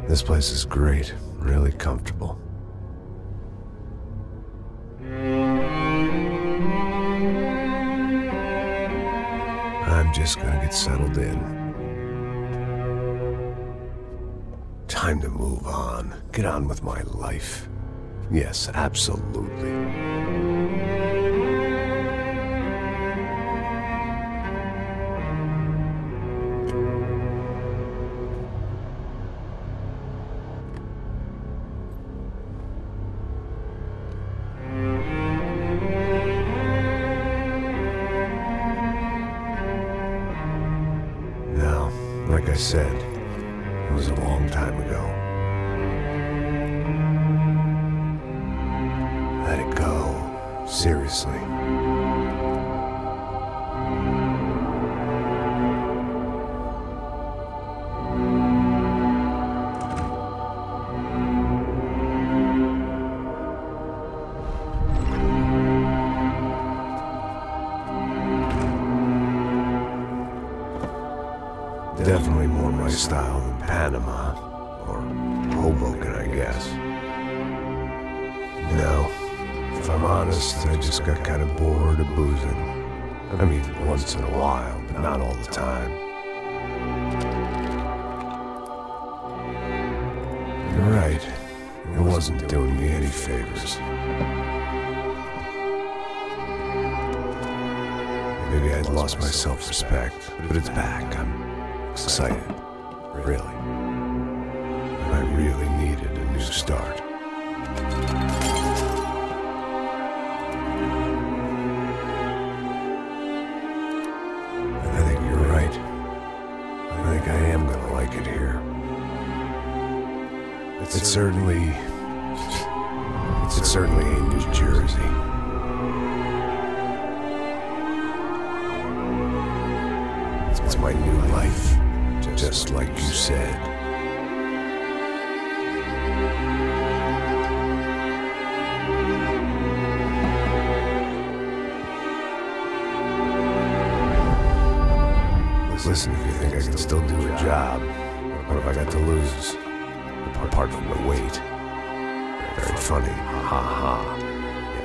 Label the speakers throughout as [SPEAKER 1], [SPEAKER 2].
[SPEAKER 1] This place is great, really comfortable. I'm just gonna get settled in. Time to move on. Get on with my life. Yes, absolutely. Now, like I said, it was a long time ago. Let it go. Seriously. Definitely more my style than Panama, or Hoboken, I guess. No, if I'm honest, I just got kind of bored of boozing. I mean, once in a while, but not all the time. You're right, it wasn't doing me any favors. Maybe I'd lost my self-respect, but it's back. I'm excited, really. And I really needed a new start. I think you're right. I think I am gonna like it here. It certainly ain't New Jersey. It's my new life, just like you said. Listen, if you think I can still do a job, what have I got to lose? Apart from the weight. Very funny, ha ha.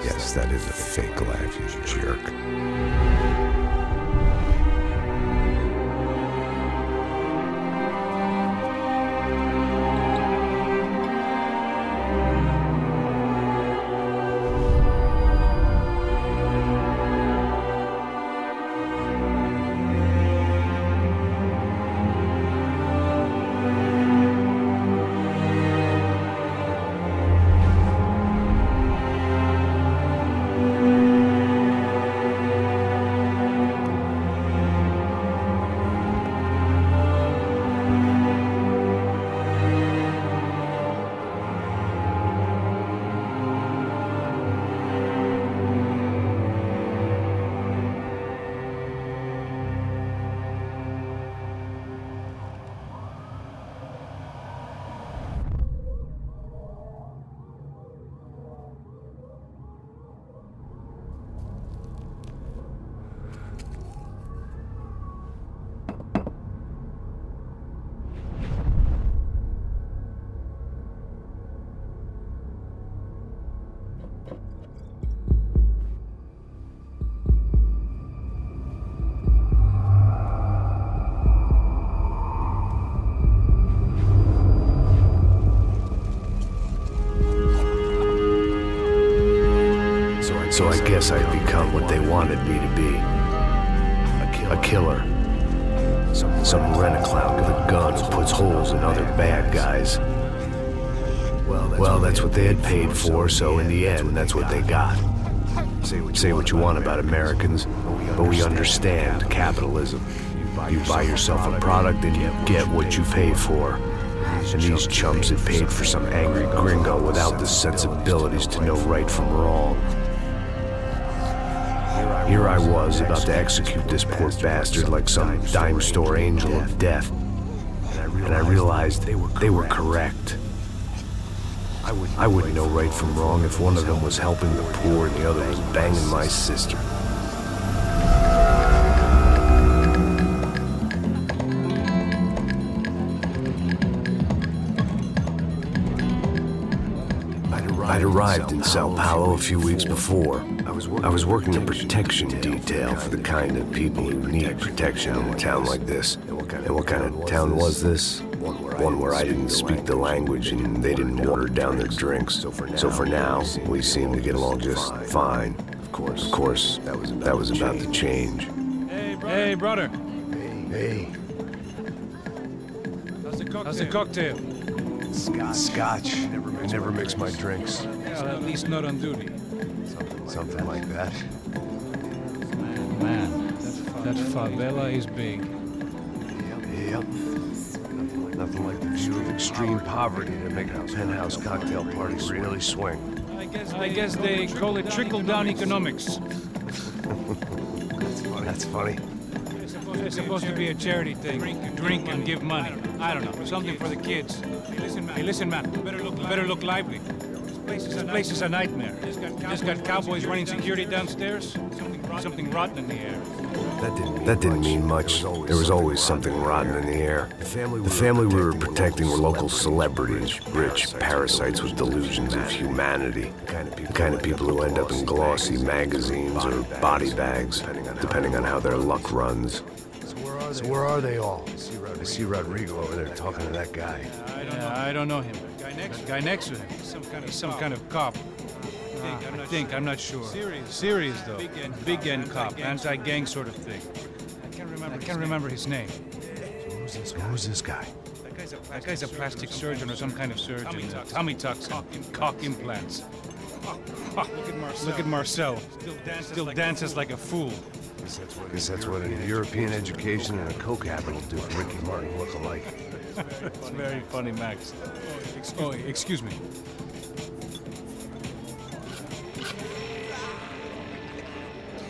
[SPEAKER 1] Yes, that is a fake laugh, you jerk. So I guess I'd become what they wanted me to be. A killer. Some rent-a-clown with a gun who puts holes in other bad guys. Well, that's what they had paid for, so in the end, that's what they got. Say what you want about Americans, but we understand capitalism. You buy yourself a product and you get what you pay for. And these chumps had paid for some angry gringo without the sensibilities to know right from wrong. Here I was, about to execute this poor bastard like some dime store angel of death. And I realized they were correct. I wouldn't know right from wrong if one of them was helping the poor and the other was banging my sister. I'd arrived in Sao Paulo a few weeks before. I was working a protection detail for the kind of people who need protection in a town like this. And what kind of town was this? One where I didn't speak the language and they didn't water down their drinks. So for now, we seemed to get along just fine. Of course, that was about to change.
[SPEAKER 2] Hey, brother.
[SPEAKER 1] Hey.
[SPEAKER 2] How's the cocktail?
[SPEAKER 1] Scotch. I never mix my drinks.
[SPEAKER 2] Well, at least not on duty.
[SPEAKER 1] Something like that.
[SPEAKER 2] Man, that favela is big.
[SPEAKER 1] Yep. Nothing like the view of extreme poverty to make a penthouse cocktail party really swing.
[SPEAKER 2] I guess they call it trickle-down economics.
[SPEAKER 1] That's funny.
[SPEAKER 2] It's supposed to be a charity thing. Drink and give money. I don't know, something for the kids. Hey, listen, man. Better look lively. This place is a nightmare. Just got cowboys running security downstairs. Something rotten in the air.
[SPEAKER 1] That didn't mean much. There was always something rotten in the air. The family we were protecting were local celebrities, rich parasites with delusions of humanity. The kind of people who end up in glossy magazines or body bags, depending on how their luck runs. So where are they all? I see Rodrigo over there talking to that guy.
[SPEAKER 2] I don't know him. Guy next to him. He's some kind of cop. I'm not sure. Serious though. Big N cop. Anti-gang sort of thing. I can't remember his name.
[SPEAKER 1] So who's this guy?
[SPEAKER 2] That guy's a plastic surgeon or some kind of surgeon. Tummy tucks, cock implants. Look at Marcel. Still dances like a fool.
[SPEAKER 1] Guess that's what a European education and a coke habit will do for Ricky Martin look-alike.
[SPEAKER 2] It's very funny, Max. Oh, excuse me.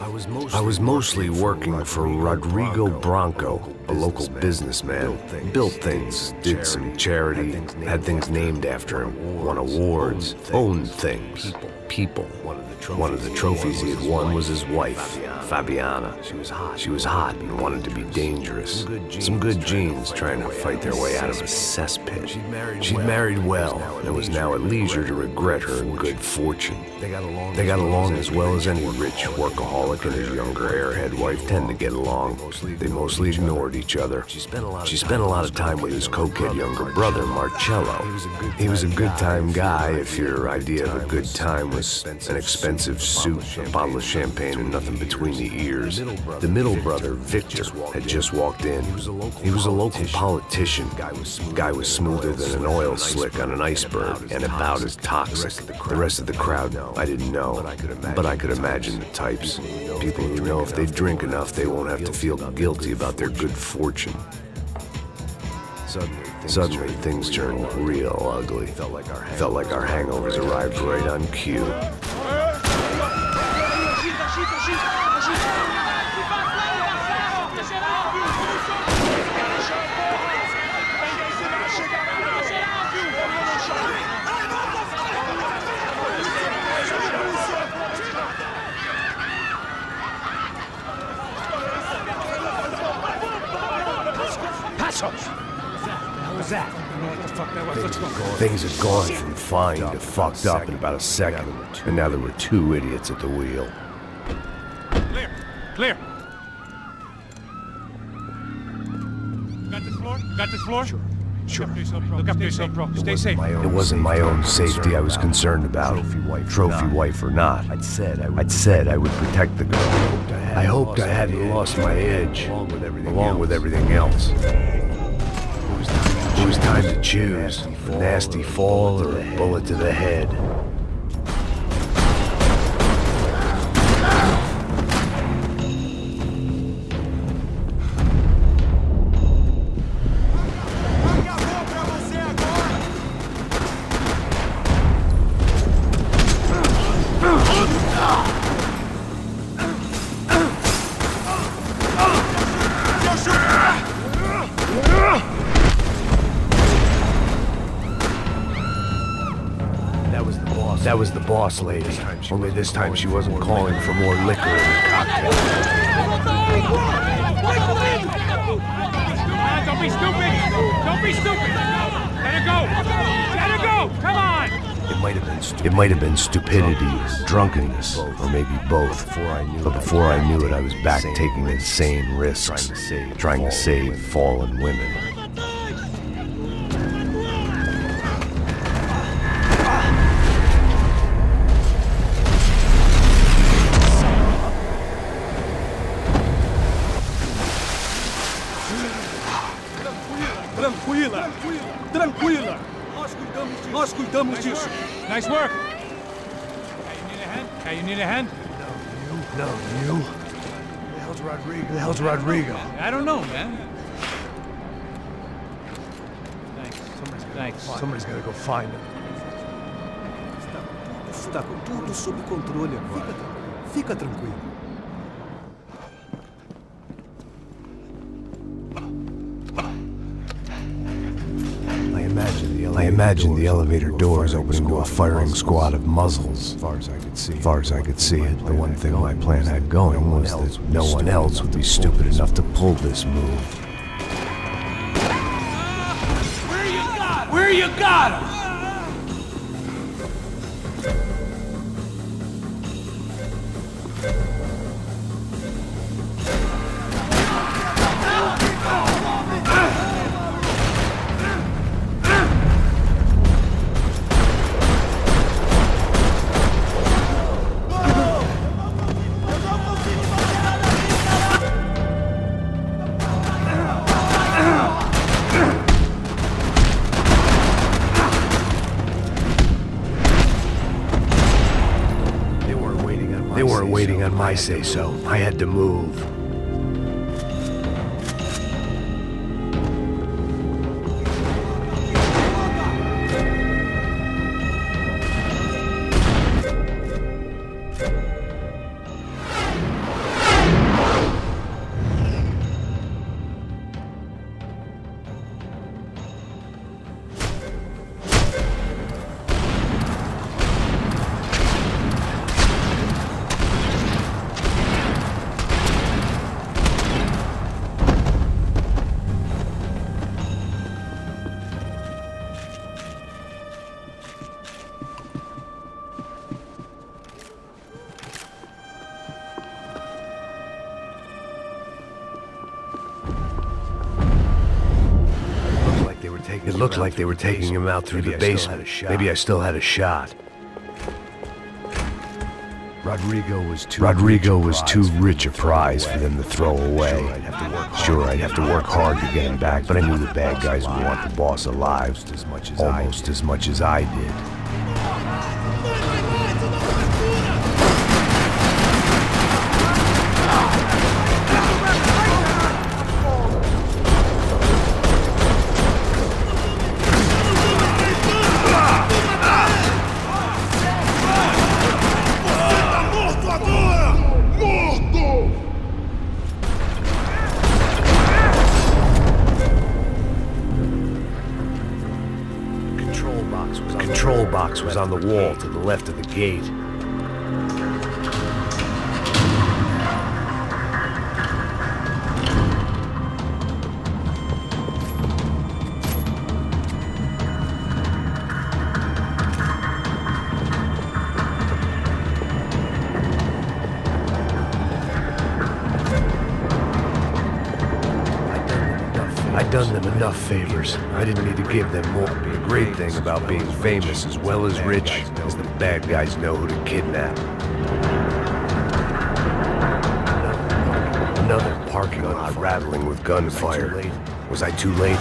[SPEAKER 1] I was mostly working for Rodrigo Branco, a local businessman. Built things, did some charity, had things named after him, won awards, owned things, people. One of the trophies he had won was his wife, Fabiana. She was hot and wanted to be dangerous. Some good genes trying to fight their way out of a cesspit. She'd married well and was now at leisure to regret her good fortune. They got along as well as any rich workaholic and his younger airhead wife tend to get along. They mostly ignored each other. She spent a lot of time with his cokehead younger brother, Marcello. He was a good-time guy if your idea of a good time was an expensive suit, a bottle of champagne, and nothing between the ears. The middle brother, Victor, had just walked in. He was a local politician. Guy was smoother than an oil slick on an iceberg and about as toxic. The rest of the crowd, I didn't know, but I could imagine the types. People who know if they drink enough, they won't have to feel guilty about their good fortune. Suddenly, things turned real ugly. Felt like our hangovers arrived right on cue. Things had gone from fine to fucked up in about a second, and now there were two idiots at the wheel.
[SPEAKER 2] Clear. Got this floor? Sure. Look after yourself, bro. Stay safe.
[SPEAKER 1] It wasn't my own safety I was concerned about, trophy wife or not. I'd said I would protect the girl. I hoped I hadn't lost my edge, along with everything else. It was time to choose, a nasty fall or a bullet to the head. That was the boss lady. Only this time she wasn't calling for more liquor in her cocktail.
[SPEAKER 2] Don't be stupid! Don't be stupid! Let her go! Let her go! Come on!
[SPEAKER 1] might have been stupidity, drunkenness, or maybe both. But before I knew it, I was back taking insane risks, trying to save fallen women.
[SPEAKER 3] Tranquila. Nós cuidamos disso.
[SPEAKER 2] Nice work. Hey, you need a hand?
[SPEAKER 1] No, you. Who the hell's Rodrigo?
[SPEAKER 2] I don't know, man. Thanks.
[SPEAKER 1] Somebody's gotta go find him.
[SPEAKER 3] Está tudo sob controle agora. Fica tranquilo.
[SPEAKER 1] I imagined the elevator doors opening to a firing squad of muzzles. As far as I could see it, the one thing my plan had going was that no one else would be stupid enough to pull this move.
[SPEAKER 3] Where you got him?
[SPEAKER 1] They weren't waiting on my say-so. I had to move. It looked like they were taking him out through the basement. Maybe I still had a shot. Rodrigo was too rich a prize for them to throw away. Sure, I'd have to work hard to get him back, but I knew the bad guys would want the boss alive almost as much as I did. The control box was on the wall to the left of the gate. I'd done them enough favors. I didn't need to give them more. The great thing about being famous as well as rich is the bad guys know who to kidnap. Another parking lot rattling with gunfire. Was I too late?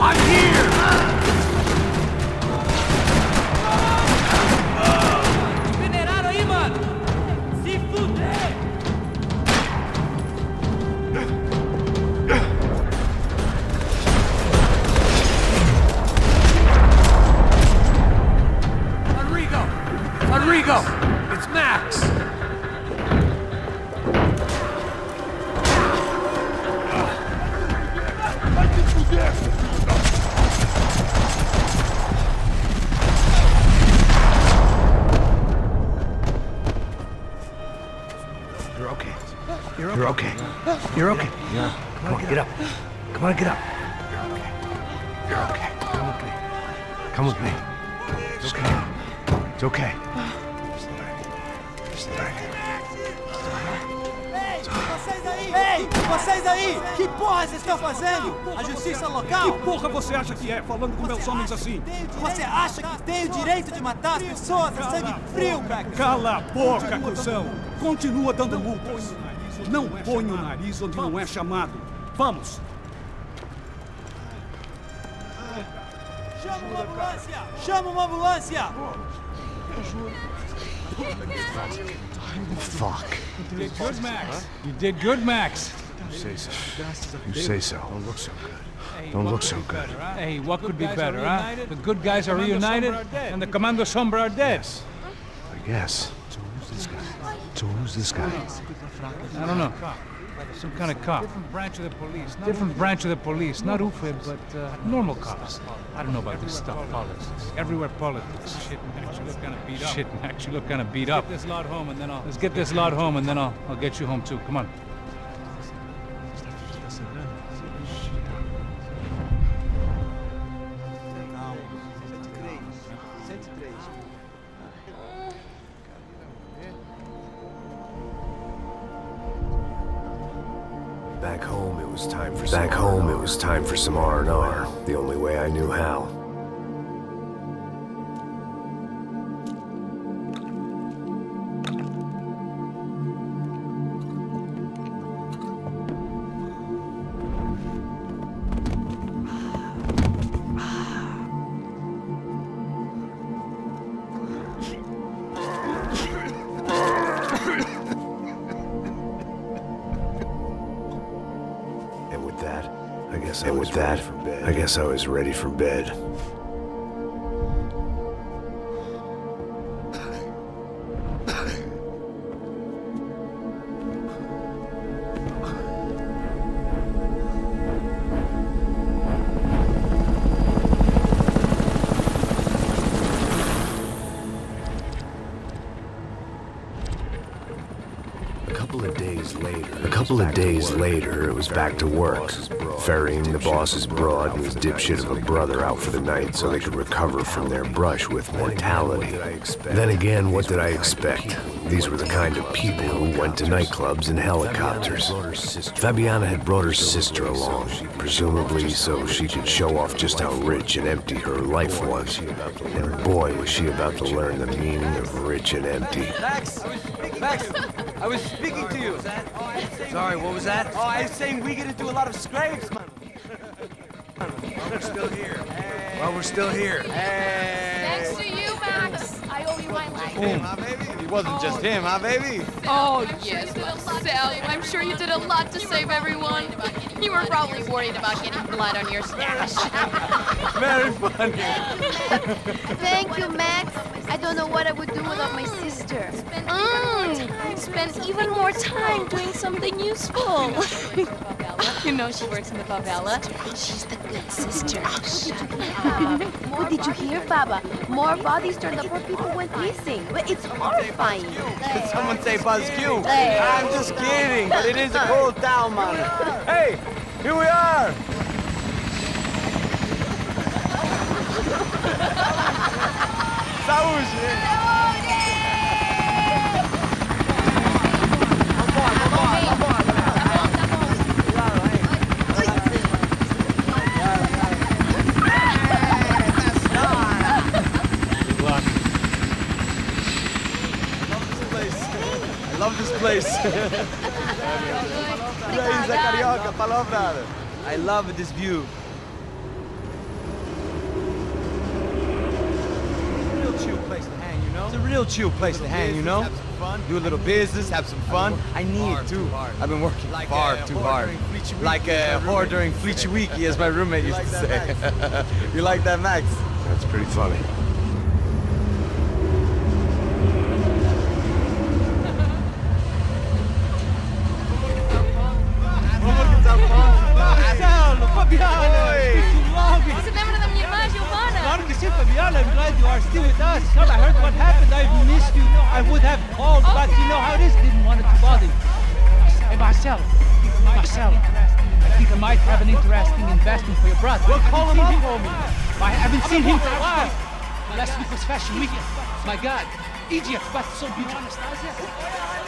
[SPEAKER 4] I'm here!
[SPEAKER 5] Generado aí, mano! Se fuder! Rodrigo! It's Max!
[SPEAKER 1] You're okay. You're okay. You're okay. Yeah. Come on, get up. Come on, get up. You're okay. You're okay. Come with me. Come with me. It's okay. It's okay.
[SPEAKER 3] Ei, vocês aí! Que porra vocês estão fazendo? A justiça local?
[SPEAKER 4] Que porra você acha que é, falando com meus homens assim?
[SPEAKER 3] Você acha que tem o direito de matar as pessoas? É sangue frio, Beck!
[SPEAKER 4] Cala a boca, cuzão! Continua dando multas. Não põe o nariz onde não é chamado. Vamos!
[SPEAKER 3] Chama uma ambulância! Chama uma ambulância!
[SPEAKER 1] Fuck.
[SPEAKER 2] You did good, Max. You did good, Max.
[SPEAKER 1] You say so. You say so. Don't look so good. Don't look so good.
[SPEAKER 2] Hey, what could be better, huh? The good guys are reunited, and the Commando Sombra are dead.
[SPEAKER 1] I guess. So who's this guy?
[SPEAKER 2] I don't know. Some kind of cop. Different branch of the police. Not UFE, but normal cops. I don't know about this stuff. Politics. Everywhere politics. Shit, Max, you look kind of beat up. Shit, Max, you look kind of beat up. Let's get this lot home, and then I'll get you home too. Come on.
[SPEAKER 1] Back home, it was time for some R&R. The only way I knew how. And with that, I guess I was ready for bed. A couple of days later, it was back to work, ferrying the boss's broad and his dipshit of a brother out for the night so they could recover from their brush with mortality. Then again, what did I expect? These were the kind of people who went to nightclubs in helicopters. Fabiana had brought her sister along, presumably so she could show off just how rich and empty her life was. And boy, was she about to learn the meaning of rich and empty.
[SPEAKER 5] Max, I was speaking to you.
[SPEAKER 6] Sorry, what was that?
[SPEAKER 5] Oh, I was saying we get into a lot of scrapes, man.
[SPEAKER 6] We're still here. Well, we're still here.
[SPEAKER 7] Thanks to you, Max. I owe you my life.
[SPEAKER 6] Him, huh, baby?
[SPEAKER 5] It wasn't just him, huh, baby?
[SPEAKER 7] Oh, yes, Sally. I'm sure you did a lot to save everyone. You were probably worried about getting blood on your stash.
[SPEAKER 5] Very funny.
[SPEAKER 8] Thank you, Max. I don't know what I would do without my sister.
[SPEAKER 7] Spend even more time doing something useful. You know she works in the favela.
[SPEAKER 8] She's the good sister. What did you hear, Baba? More bodies turned up where people went missing. It's horrifying.
[SPEAKER 5] Did someone say Buzz Q?
[SPEAKER 8] Hey.
[SPEAKER 5] I'm just kidding, but it is a cool town, man. Hey, here we are. Saúde. I love this place. I love this view. chill place to hang, you know? It's a real chill place to hang, you know? Do a little business, have some fun. I need it too. I've been working far too hard. Like a whore during Fleechy Weeky, as my roommate used to say. You like that, Max?
[SPEAKER 1] That's pretty funny.
[SPEAKER 7] Você lembra da minha irmã, Giovanna?
[SPEAKER 3] Claro que sim, Fabiola. I'm glad you are still with us. Come, I heard what happened. I've missed you. I would have called, but you know how it is. Didn't want it to bother you. Hey, Marcelo. Marcelo. I think I might have an interesting investment for your brother. Well, call him up for me. I haven't seen him for a while. Last week was Fashion Week. My God. Egypt, but so beautiful. Anastasia?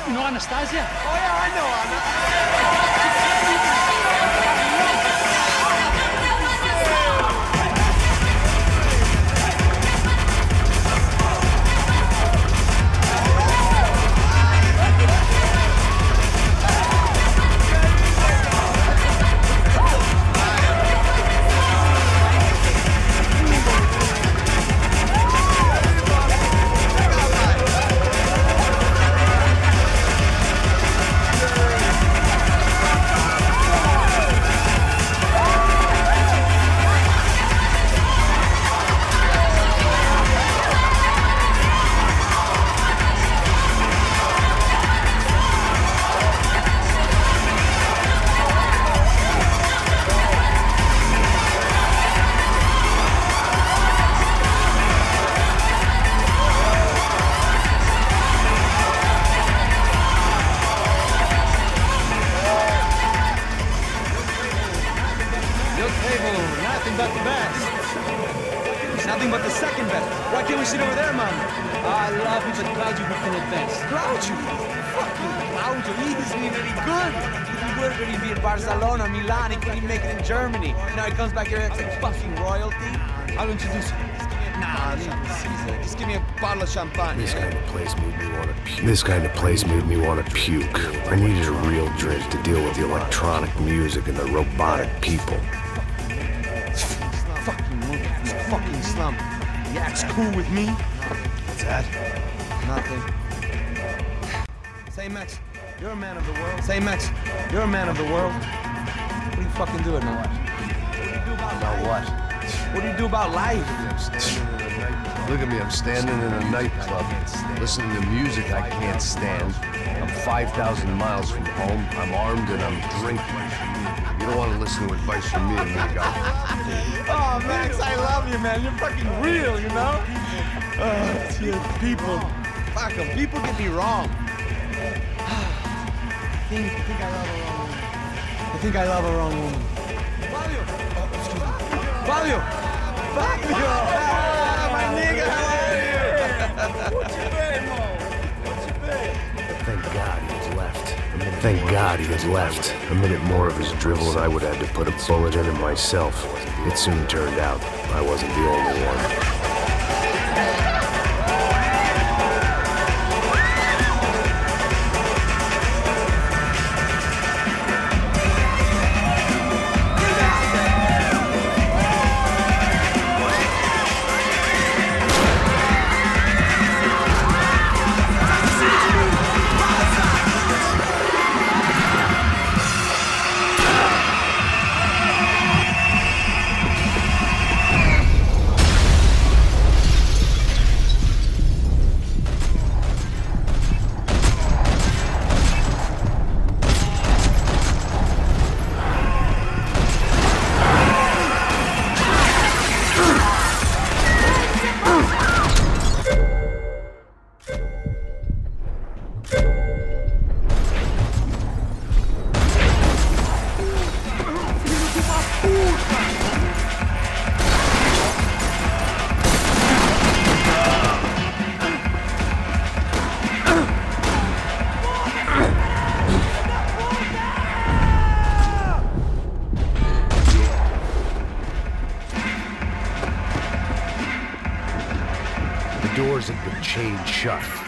[SPEAKER 3] You know Anastasia?
[SPEAKER 5] Oh yeah, I know Anastasia. Nothing but the best. Nothing but the second best. Why can't we sit over there, man?
[SPEAKER 3] I love you, but Claudio would feel advanced.
[SPEAKER 5] Claudio? Fucking Claudio, he isn't even any good. If he would have been in Barcelona, Milan, he couldn't even make it in Germany. Now he comes back here and acts like fucking royalty. I'll introduce you. Nah, just give me a bottle of champagne.
[SPEAKER 1] This kind of place made me want to puke. This kind of place made me want to puke. I needed a real drink to deal with the electronic music and the robotic people.
[SPEAKER 5] Fucking monkey from the fucking slum. He acts cool with me.
[SPEAKER 1] What's that?
[SPEAKER 5] Nothing. Say, Max, you're a man of the world. Say, Max, you're a man of the world. What do you fucking do at night? What do you do about what? What do you do about life?
[SPEAKER 1] Look at me, I'm standing in a nightclub, listening to music I can't stand. I'm 5,000 miles from home, I'm armed and I'm drinking. You don't want to listen to advice from me, amigo.
[SPEAKER 5] Oh, Max, I love you, man. You're fucking real, you know? People. Fuck 'em. People get me wrong. I think I love a wrong woman. Fabio! Oh, excuse me. Fabio! Fabio! Ah, my nigga, how are you? What you been, Mo? What you been?
[SPEAKER 1] Thank God he has left. Thank God he has left. A minute more of his drivel and I would have had to put a bullet in him myself. It soon turned out I wasn't the only one.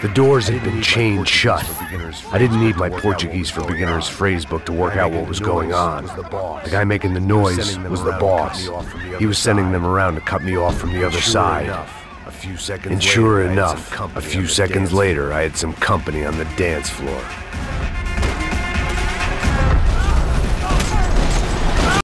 [SPEAKER 1] The doors had been chained shut. I didn't need my Portuguese for Beginners phrase book to work out what was going on. The guy making the noise was the boss. He was sending them around to cut me off from the other side. And sure enough, a few seconds later, I had some company on the dance floor.